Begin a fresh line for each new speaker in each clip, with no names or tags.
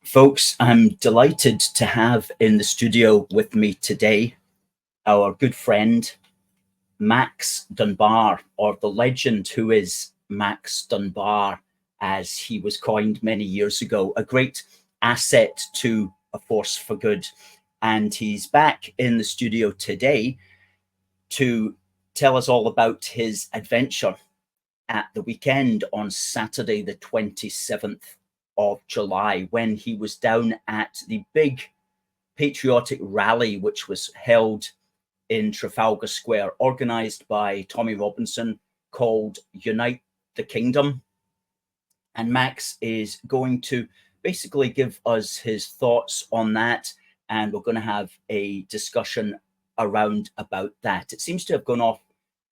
Folks, I'm delighted to have in the studio with me today our good friend, Max Dunbar, or the legend who is Max Dunbar, as he was coined many years ago, a great asset to A Force for Good. And he's back in the studio today to tell us all about his adventure at the weekend on Saturday, the 27th of July, when he was down at the big patriotic rally, which was held in Trafalgar Square, organized by Tommy Robinson, called Unite the Kingdom. And Max is going to basically give us his thoughts on that. And we're going to have a discussion around about that. It seems to have gone off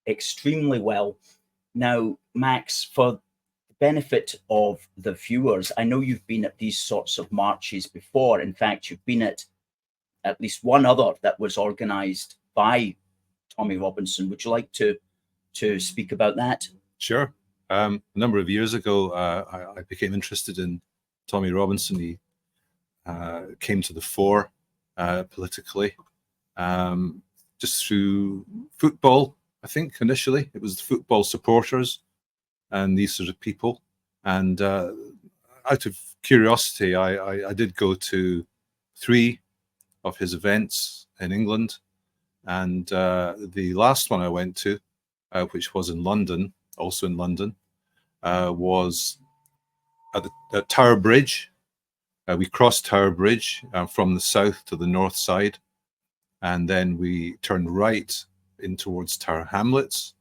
extremely well. Now, Max, for the benefit of the viewers, I know you've been at these sorts of marches before. In fact, you've been at least one other that was organized by Tommy Robinson. Would you like to speak about that?
Sure. A number of years ago, I became interested in Tommy Robinson. He came to the fore politically, just through football. I think initially it was the football supporters and these sort of people. And out of curiosity, I did go to 3 of his events in England. And the last one I went to, which was in London, also in London, was at the Tower Bridge. We crossed Tower Bridge from the south to the north side. And then we turned right in towards Tower Hamlets.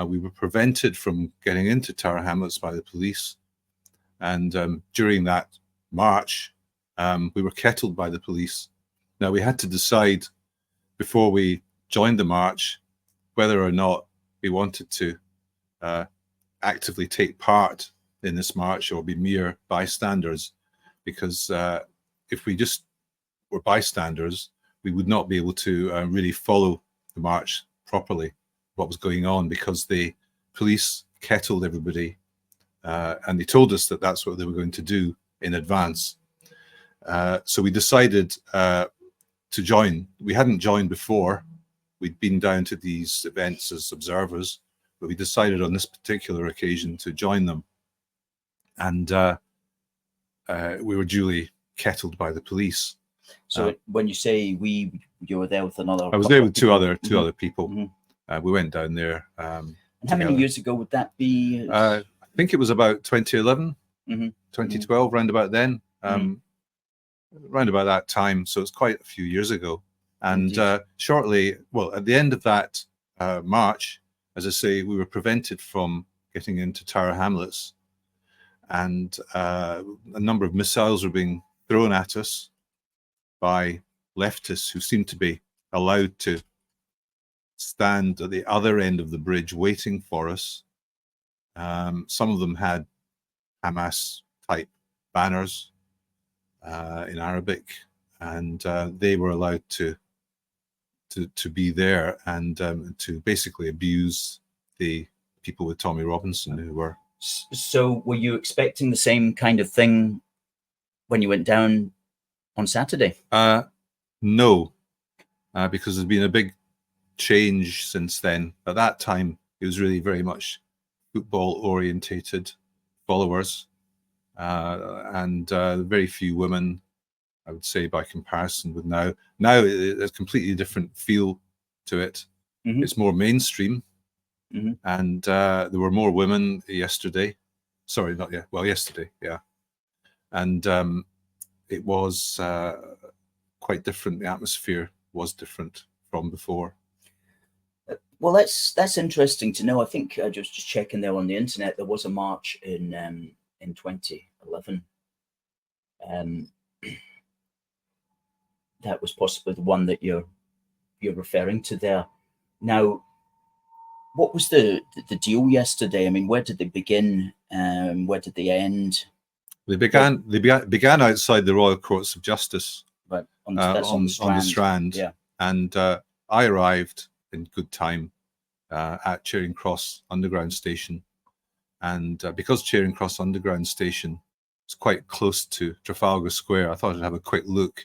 We were prevented from getting into Tower Hamlets by the police. And during that march, we were kettled by the police. Now, we had to decide before we joined the march whether or not we wanted to actively take part in this march or be mere bystanders, because if we just were bystanders, we would not be able to really follow the march properly, what was going on, because the police kettled everybody and they told us that that's what they were going to do in advance. So we decided to join. We hadn't joined before. We'd been down to these events as observers, but we decided on this particular occasion to join them. And we were duly kettled by the police.
So when you say we, you were there with another?
I was there with two other people. Mm-hmm. We went down there.
And how many years ago would that be?
I think it was about 2011, 2012, round about then, round about that time. So it's quite a few years ago. And shortly, well, at the end of that march, as I say, we were prevented from getting into Tower Hamlets, and a number of missiles were being thrown at us by leftists who seemed to be allowed to stand at the other end of the bridge waiting for us. Some of them had Hamas-type banners in Arabic, and they were allowed to be there and to basically abuse the people with Tommy Robinson who were.
So were you expecting the same kind of thing when you went down on Saturday?
No, because there's been a big change since then. At that time, it was really very much football-orientated followers, and very few women, I would say, by comparison with now. Now, it's a completely different feel to it. It's more mainstream, and there were more women yesterday. Sorry, not yet. Well, yesterday, yeah. And it was quite different. The atmosphere was different from before.
Well, that's interesting to know. I think just checking there on the internet, there was a march in 2011. That was possibly the one that you're referring to there. Now, what was the deal yesterday? I mean, where did they begin? Where did they end?
They began outside the Royal Courts of Justice,
right, on the
Strand.
Yeah.
And I arrived in good time at Charing Cross Underground Station. And because Charing Cross Underground Station it's quite close to Trafalgar Square. I thought I'd have a quick look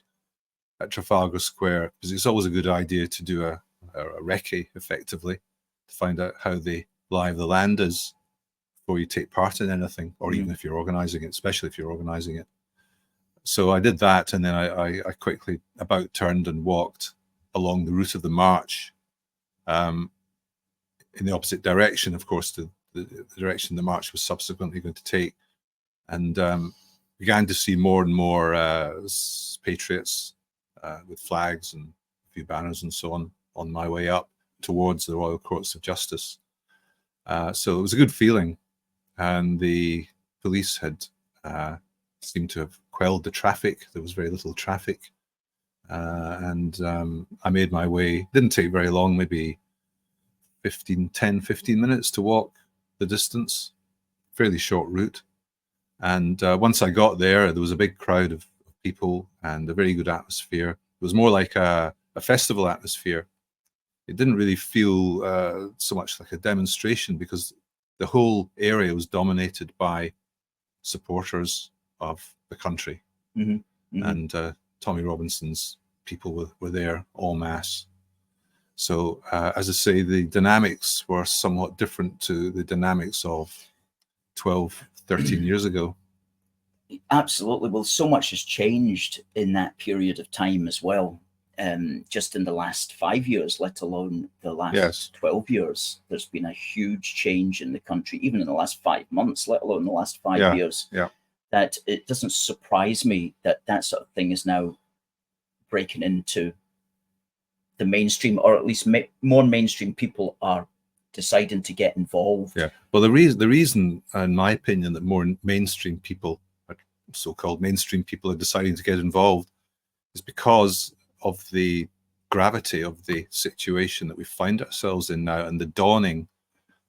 at Trafalgar Square, because it's always a good idea to do a recce, effectively, to find out how the lie of the land is before you take part in anything, or even if you're organising it, especially if you're organising it. So I did that, and then I quickly about turned and walked along the route of the march, in the opposite direction, of course, to the direction the march was subsequently going to take, and began to see more and more patriots with flags and a few banners and so on my way up towards the Royal Courts of Justice. So it was a good feeling, and the police had seemed to have quelled the traffic. There was very little traffic, and I made my way. Didn't take very long, maybe 15 minutes to walk the distance, fairly short route. And once I got there was a big crowd of people and a very good atmosphere. It was more like a festival atmosphere. It didn't really feel so much like a demonstration, because the whole area was dominated by supporters of the country. And Tommy Robinson's people were there en masse. So, as I say, the dynamics were somewhat different to the dynamics of 12, 13 years ago.
Absolutely. Well, so much has changed in that period of time as well. Just in the last 5 years, let alone the last 12 years, there's been a huge change in the country, even in the last 5 months, let alone the last 5 years. That it doesn't surprise me that that sort of thing is now breaking into the mainstream, or at least more mainstream people are deciding to get involved.
Yeah. Well, the reason, in my opinion, that more mainstream people, so-called mainstream people, are deciding to get involved is because of the gravity of the situation that we find ourselves in now, and the dawning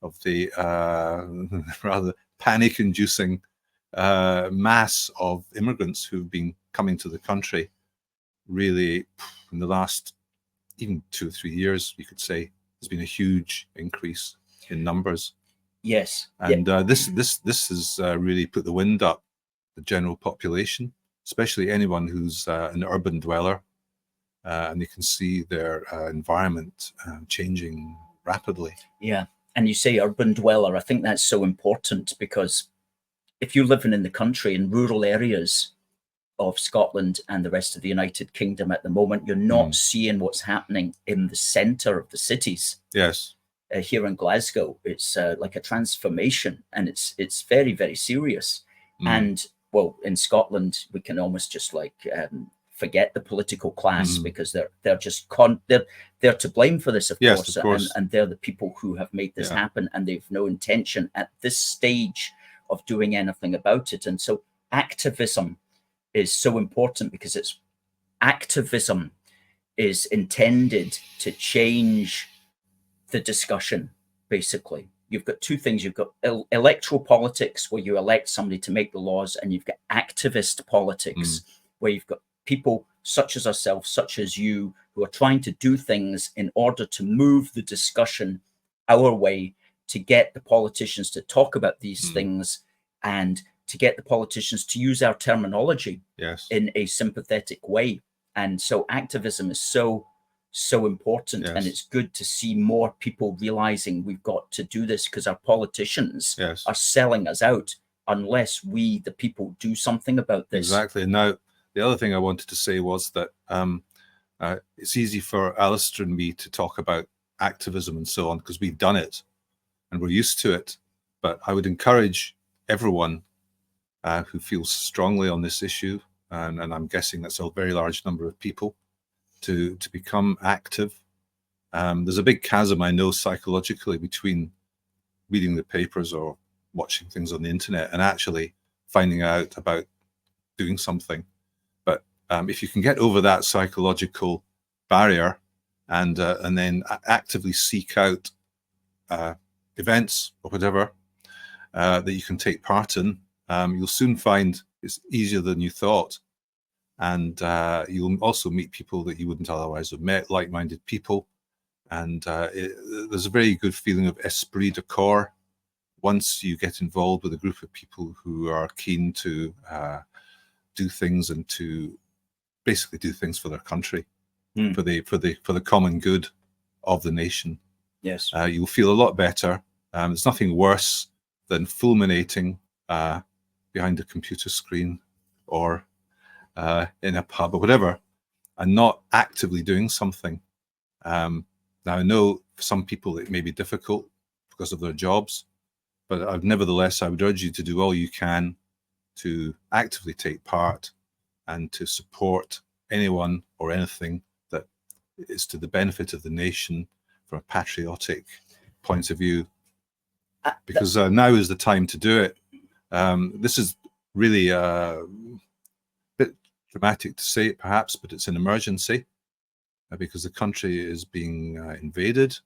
of the rather panic-inducing mass of immigrants who've been coming to the country, really, in the last even 2 or 3 years, you could say, there's been a huge increase in numbers.
Yes.
And this has really put the wind up the general population, especially anyone who's an urban dweller, and you can see their environment changing rapidly.
Yeah. And you say urban dweller, I think that's so important, because if you're living in the country, in rural areas of Scotland and the rest of the United Kingdom at the moment, you're not seeing what's happening in the centre of the cities.
Yes.
Here in Glasgow, it's like a transformation, and it's very, very serious. And well, in Scotland, we can almost just like forget the political class, because they're just they're to blame for this, of course. And they're the people who have made this happen, and they've no intention at this stage of doing anything about it. And so activism is so important, because activism is intended to change the discussion. Basically, you've got two things. You've got electoral politics, where you elect somebody to make the laws, and you've got activist politics, where you've got people such as ourselves, such as you, who are trying to do things in order to move the discussion our way, to get the politicians to talk about these things, and to get the politicians to use our terminology in a sympathetic way. And so activism is so important, and it's good to see more people realizing we've got to do this, because our politicians are selling us out unless we, the people, do something about this.
Exactly. And now, the other thing I wanted to say was that it's easy for Alistair and me to talk about activism and so on, because we've done it and we're used to it. But I would encourage everyone who feels strongly on this issue, and I'm guessing that's a very large number of people, to become active. There's a big chasm, I know, psychologically, between reading the papers or watching things on the internet and actually finding out about doing something. But if you can get over that psychological barrier and then actively seek out events or whatever that you can take part in, you'll soon find it's easier than you thought. And you'll also meet people that you wouldn't otherwise have met, like-minded people. And there's a very good feeling of esprit de corps once you get involved with a group of people who are keen to do things and to basically do things for their country, for the common good of the nation,
yes,
you'll feel a lot better. There's nothing worse than fulminating behind a computer screen or in a pub or whatever, and not actively doing something. Now, I know for some people it may be difficult because of their jobs, but nevertheless, I would urge you to do all you can to actively take part and to support anyone or anything that is to the benefit of the nation from a patriotic point of view, because now is the time to do it. This is really a bit dramatic to say it perhaps, but it's an emergency because the country is being invaded.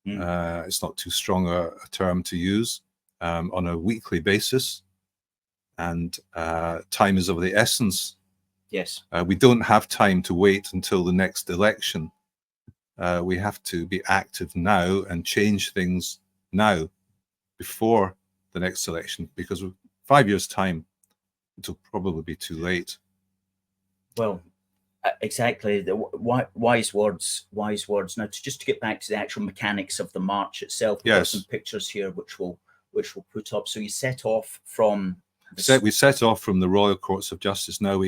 It's not too strong a term to use, on a weekly basis, and time is of the essence.
yes.
We don't have time to wait until the next election. We have to be active now and change things now before the next election, because 5 years' time, it'll probably be too late.
Well, exactly. The wise words. Wise words. Now, just to get back to the actual mechanics of the march itself, we've got some pictures here which we'll put up. So you set off from.
We set off from the Royal Courts of Justice. Now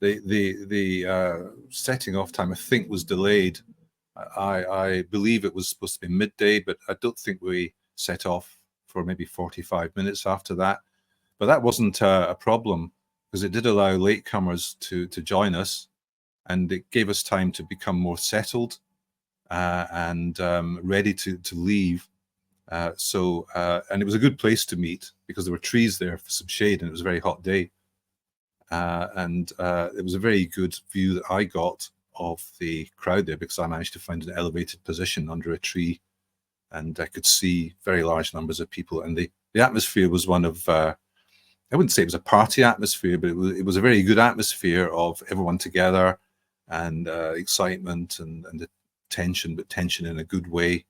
the setting off time, I think, was delayed. I believe it was supposed to be midday, but I don't think we set off for maybe 45 minutes after that. But that wasn't a problem, because it did allow latecomers to join us, and it gave us time to become more settled and ready to leave. And it was a good place to meet because there were trees there for some shade, and it was a very hot day. It was a very good view that I got of the crowd there, because I managed to find an elevated position under a tree, and I could see very large numbers of people. And the atmosphere was one of, I wouldn't say it was a party atmosphere, but it was a very good atmosphere of everyone together, and excitement and the tension, but tension in a good way.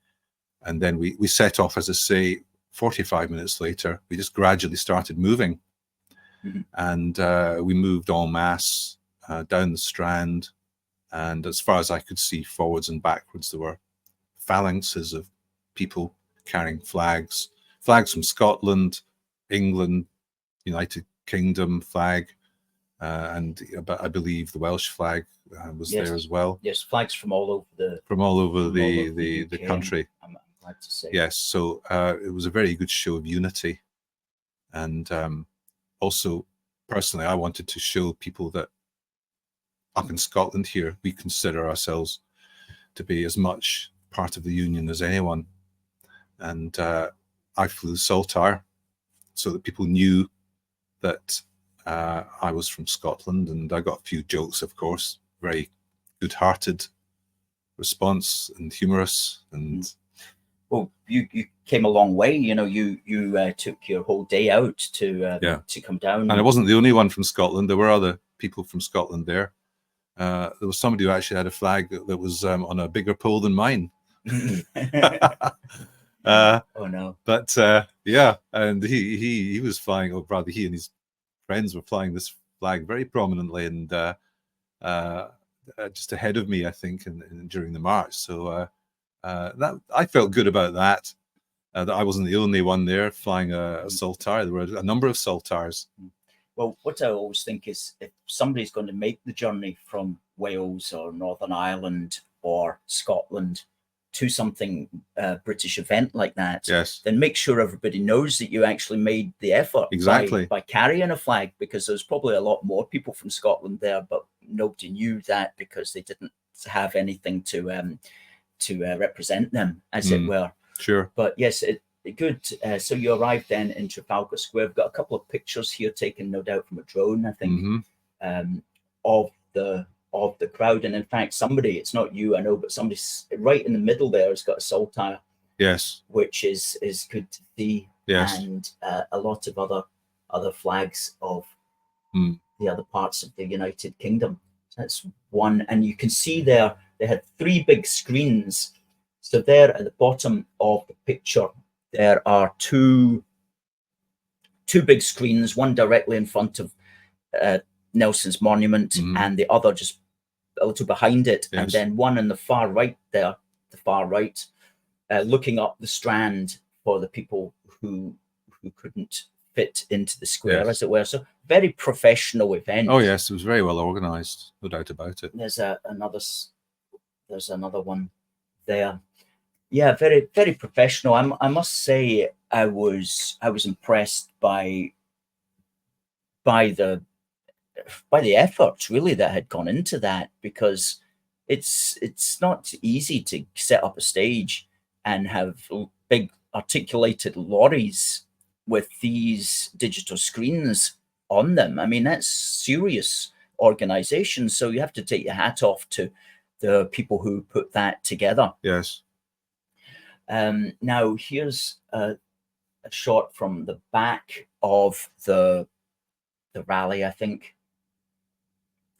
And then we set off, as I say, 45 minutes later. We just gradually started moving. And we moved en masse down the Strand, and as far as I could see, forwards and backwards, there were phalanxes of people carrying flags from Scotland, England, United Kingdom flag, and I believe the Welsh flag was there as well.
Yes, flags from all over the
the country.
I'm glad to say.
Yes, so it was a very good show of unity, and also, personally, I wanted to show people that up in Scotland here, we consider ourselves to be as much part of the Union as anyone. And I flew Saltire so that people knew that I was from Scotland, and I got a few jokes, of course, very good-hearted response and humorous. And
well, you came a long way. You took your whole day out to come down.
And I wasn't the only one from Scotland. There were other people from Scotland there. There was somebody who actually had a flag that was on a bigger pole than mine.
Oh no!
But yeah, and he was flying, or rather, he and his friends were flying this flag very prominently, and just ahead of me, I think, during the march. So that I felt good about that. That I wasn't the only one there flying a Saltire. There were a number of Saltires.
Well, what I always think is, if somebody's going to make the journey from Wales or Northern Ireland or Scotland to something British event like that, then make sure everybody knows that you actually made the effort by carrying a flag, because there's probably a lot more people from Scotland there, but nobody knew that because they didn't have anything to represent them, as it were.
Sure.
But yes, good. So you arrived then in Trafalgar Square. We've got a couple of pictures here taken, no doubt, from a drone, I think, of the crowd. And in fact, somebody, it's not you, I know, but somebody's right in the middle there has got a Saltire.
Yes.
Which is good to see.
Yes.
And a lot of other flags of the other parts of the United Kingdom. That's one. And you can see there, they had 3 big screens. So there at the bottom of the picture, there are 2 two big screens, one directly in front of Nelson's monument, and the other just a little behind it, and then one in the far right there, looking up the Strand for the people who couldn't fit into the square, as it were. So very professional event.
Oh yes, it was very well organised, no doubt about it.
There's another one there. Yeah, very, very professional. I must say, I was impressed by the efforts really that had gone into that, because it's not easy to set up a stage and have big articulated lorries with these digital screens on them. I mean, that's serious organization. So you have to take your hat off to the people who put that together.
Yes.
Now here's a shot from the back of the rally, I think,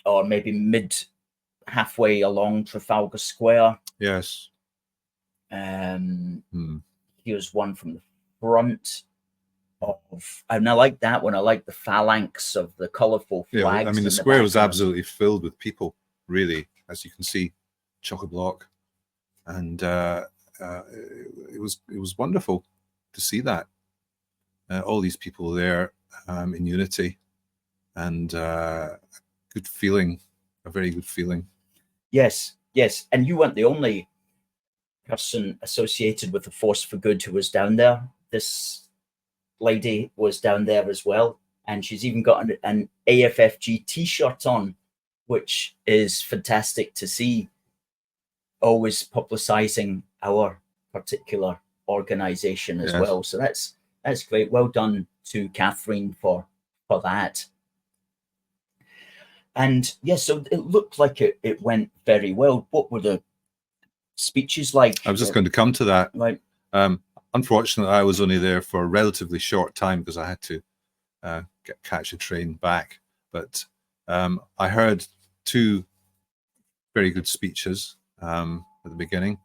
or maybe halfway along Trafalgar Square.
Yes.
Here's one from the front and I like that one. I like the phalanx of the colourful flags.
I mean, the square was absolutely filled with people, really, as you can see, chock-a-block, and it was wonderful to see that all these people there in unity, and good feeling, a very good feeling.
Yes, yes, and you weren't the only person associated with the Force for Good who was down there. This lady was down there as well, and she's even got an AFFG t-shirt on, which is fantastic to see. Always publicizing our particular organization as well. So that's great. Well done to Catherine for that. And yes, so it looked like it went very well. What were the speeches like?
I was just going to come to that.
Right.
Unfortunately, I was only there for a relatively short time because I had to catch a train back. But I heard two very good speeches at the beginning,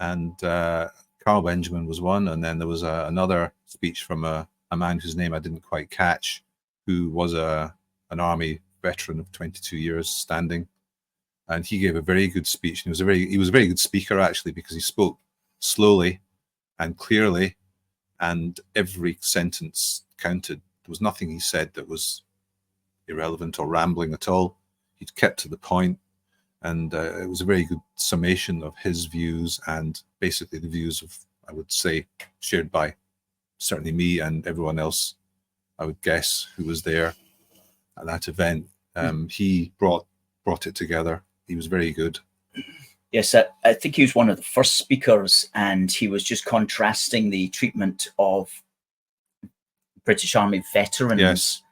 and Carl Benjamin was one, and then there was another speech from a man whose name I didn't quite catch, who was an army veteran of 22 years standing, and he gave a very good speech. And he was a very good speaker, actually, because he spoke slowly and clearly, and every sentence counted. There was nothing he said that was irrelevant or rambling at all. He'd kept to the point, and it was a very good summation of his views, and basically the views of, I would say, shared by certainly me and everyone else, I would guess, who was there at that event. He brought it together. He was very good.
Yes, I think he was one of the first speakers, and he was just contrasting the treatment of British Army veterans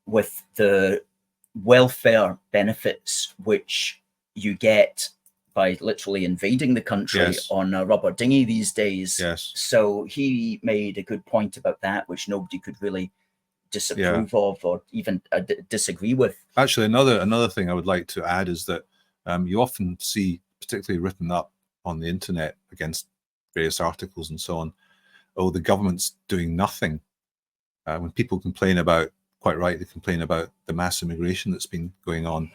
with the welfare benefits which you get by literally invading the country on a rubber dinghy these days. So he made a good point about that, which nobody could really disapprove of or even disagree with.
Actually, another thing I would like to add is that you often see, particularly written up on the internet against various articles and so on, oh, the government's doing nothing. When people complain about, quite right, they complain about the mass immigration that's been going on,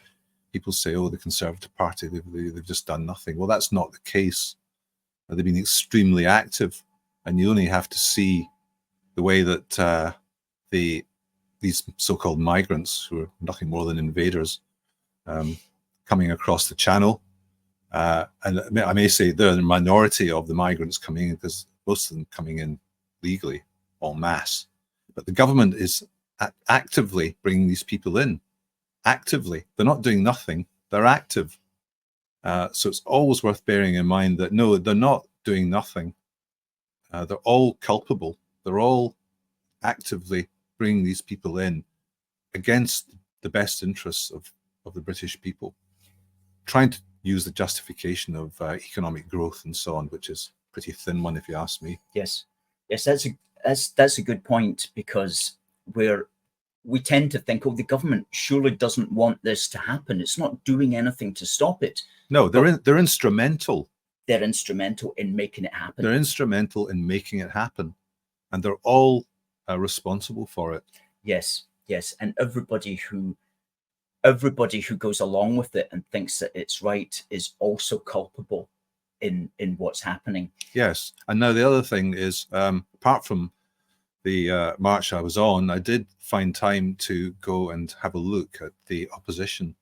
people say, oh, the Conservative Party, they've just done nothing. Well, that's not the case. They've been extremely active, and you only have to see the way that these so-called migrants, who are nothing more than invaders, coming across the channel, and I may say they're the minority of the migrants coming in, because most of them coming in legally, en masse. But the government is actively bringing these people in. Actively. They're not doing nothing. They're active. So it's always worth bearing in mind that, no, they're not doing nothing. They're all culpable. They're all actively bringing these people in against the best interests of the British people, trying to use the justification of economic growth and so on, which is a pretty thin one, if you ask me.
Yes, that's a good point, because we tend to think, oh, the government surely doesn't want this to happen. It's not doing anything to stop it.
No, they're instrumental.
They're instrumental in making it happen.
They're instrumental in making it happen, and they're all responsible for it.
Yes, yes, and everybody who goes along with it and thinks that it's right is also culpable in what's happening.
Yes, and now the other thing is, apart from the march I was on, I did find time to go and have a look at the opposition.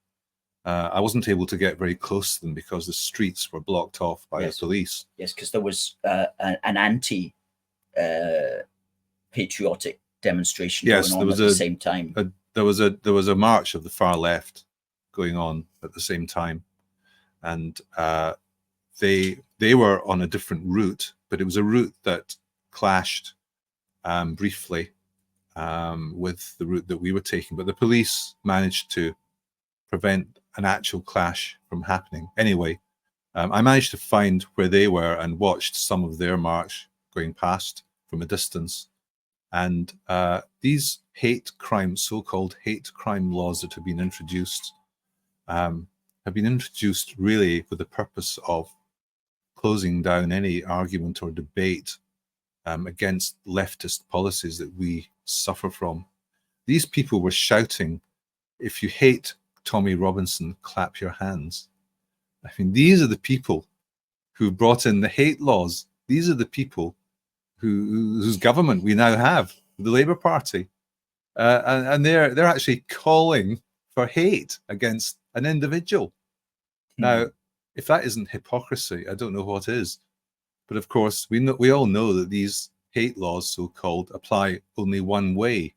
I wasn't able to get very close to them because the streets were blocked off by the police.
Yes, because there was an anti-patriotic demonstration going on at the same time.
There was a march of the far left going on at the same time, and they were on a different route, but it was a route that clashed briefly with the route that we were taking. But the police managed to prevent an actual clash from happening. Anyway, I managed to find where they were and watched some of their march going past from a distance. And these so-called hate crime laws that have been introduced really for the purpose of closing down any argument or debate against leftist policies that we suffer from. These people were shouting, "If you hate Tommy Robinson, clap your hands." I mean, these are the people who brought in the hate laws. These are the people whose government we now have, the Labour Party, and they're actually calling for hate against an individual. Now, if that isn't hypocrisy, I don't know what is. But of course, we all know that these hate laws, so-called, apply only one way,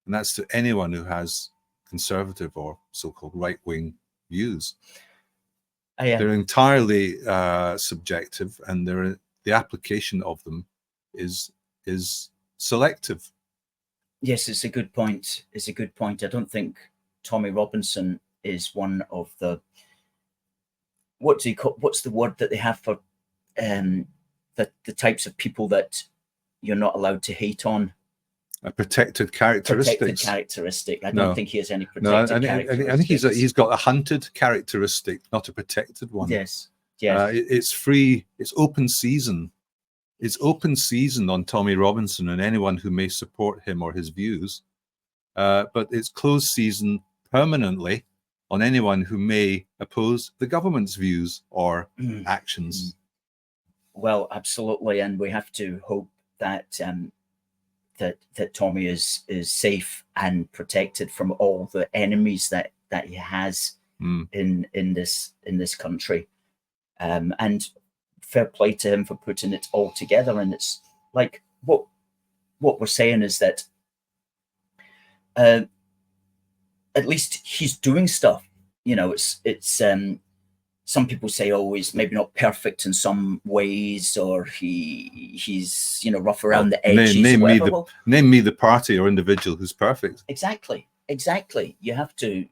and that's to anyone who has conservative or so-called right-wing views. They're entirely subjective, and the application of them is selective.
Yes, it's a good point. It's a good point. I don't think Tommy Robinson is one of the, what's the word that they have for the types of people that you're not allowed to hate on?
A protected characteristic.
Protected characteristic. I don't think he has any protected characteristics.
I think he's got a hunted characteristic, not a protected one.
Yes, yes.
It's free. It's open season. It's open season on Tommy Robinson and anyone who may support him or his views. But it's closed season permanently on anyone who may oppose the government's views or actions.
Well, absolutely, and we have to hope that that Tommy is safe and protected from all the enemies that he has in this country, and fair play to him for putting it all together. And it's like what we're saying is that at least he's doing stuff. You know, it's some people say, oh, he's maybe not perfect in some ways, or he's rough around the edges.
Name me the party or individual who's perfect.
Exactly. You have to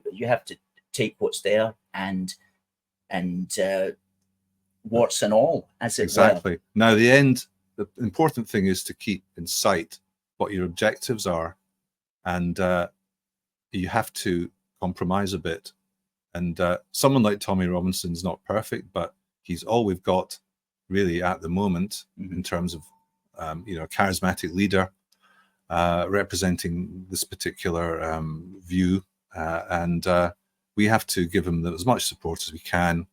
take what's there and warts and all, as it were.
Now, the important thing is to keep in sight what your objectives are, and you have to compromise a bit. And someone like Tommy Robinson's not perfect, but he's all we've got really at the moment in terms of, a charismatic leader representing this particular view. And we have to give him as much support as we can,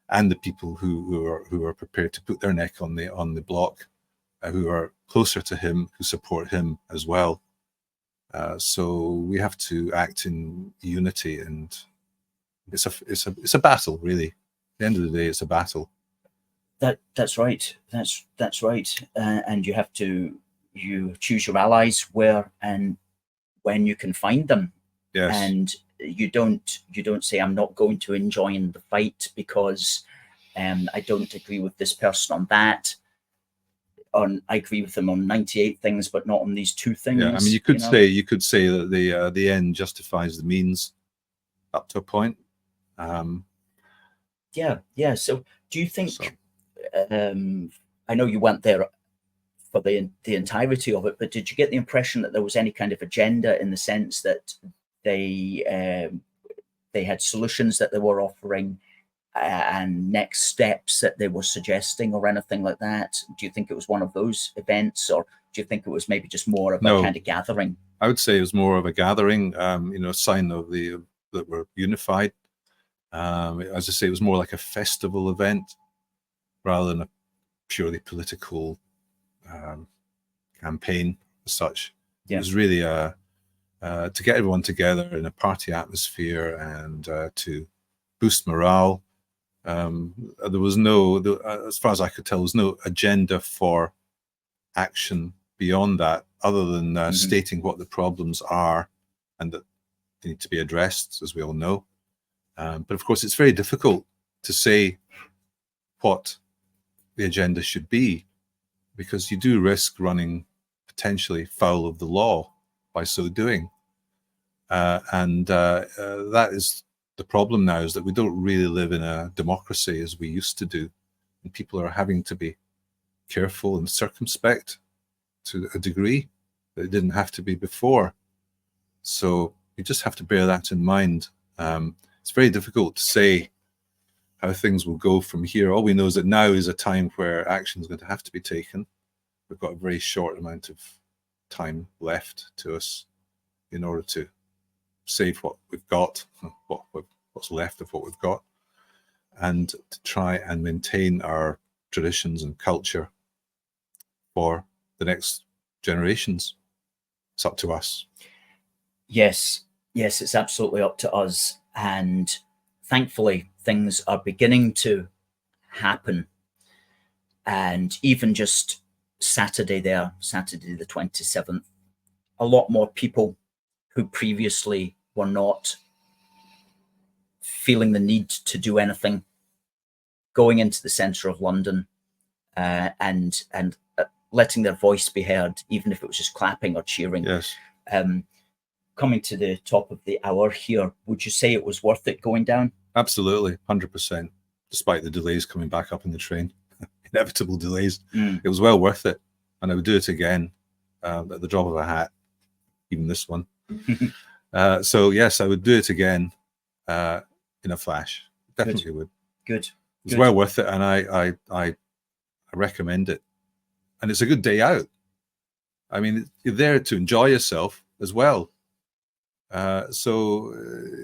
and the people who are prepared to put their neck on the block, who are closer to him, who support him as well. So we have to act in unity, and it's a battle, really. At the end of the day, it's a battle.
That's right. That's right. And you have to choose your allies where and when you can find them.
Yes.
And you don't say, I'm not going to join the fight because I don't agree with this person on that. I agree with them on 98 things, but not on these 2 things.
Yeah, I mean, you could say that the end justifies the means up to a point.
Yeah. So do you think, I know you went there for the entirety of it, but did you get the impression that there was any kind of agenda, in the sense that they had solutions that they were offering, and next steps that they were suggesting or anything like that? Do you think it was one of those events, or do you think it was maybe just more of a kind of gathering?
I would say it was more of a gathering, you know, a sign of that we're unified. As I say, it was more like a festival event rather than a purely political campaign as such. Yeah. It was really to get everyone together in a party atmosphere and to boost morale. There was as far as I could tell, there was no agenda for action beyond that, other than stating what the problems are and that they need to be addressed, as we all know. But of course, it's very difficult to say what the agenda should be, because you do risk running potentially foul of the law by so doing. That is the problem now, is that we don't really live in a democracy as we used to do. And people are having to be careful and circumspect to a degree that it didn't have to be before. So you just have to bear that in mind. It's very difficult to say how things will go from here. All we know is that now is a time where action is going to have to be taken. We've got a very short amount of time left to us in order to save what we've got, what's left of what we've got, and to try and maintain our traditions and culture for the next generations. It's up to us.
Yes, it's absolutely up to us. And thankfully, things are beginning to happen. And even just Saturday the 27th, a lot more people who previously were not feeling the need to do anything, going into the centre of London and letting their voice be heard, even if it was just clapping or cheering.
Yes.
Coming to the top of the hour here, would you say it was worth it going down?
Absolutely, 100%, despite the delays coming back up in the train, inevitable delays. It was well worth it, and I would do it again at the drop of a hat, even this one. So yes, I would do it again in a flash. Definitely would.
Good.
It's well worth it, and I recommend it. And it's a good day out. I mean, you're there to enjoy yourself as well. So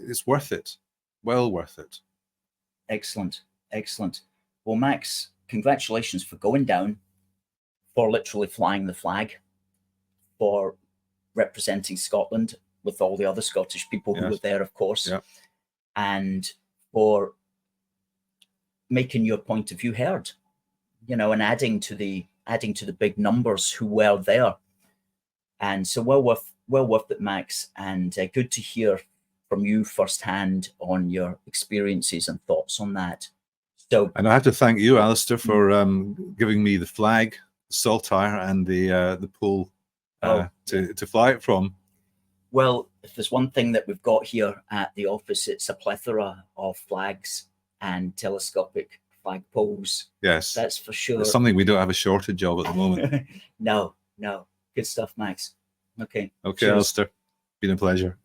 it's worth it. Well worth it.
Excellent. Well, Max, congratulations for going down, for literally flying the flag, for representing Scotland with all the other Scottish people who were there, of course, and for making your point of view heard, you know, and adding to the big numbers who were there. And so well worth it, Max, and good to hear from you firsthand on your experiences and thoughts on that. So, and
I have to thank you, Alistair, for giving me the flag, Saltire, and the pole to fly it from.
Well, if there's one thing that we've got here at the office, it's a plethora of flags and telescopic flag poles.
Yes,
that's for sure.
It's something we don't have a shortage of at the moment.
No. Good stuff, Max. Okay.
Okay, Alistair. Been a pleasure.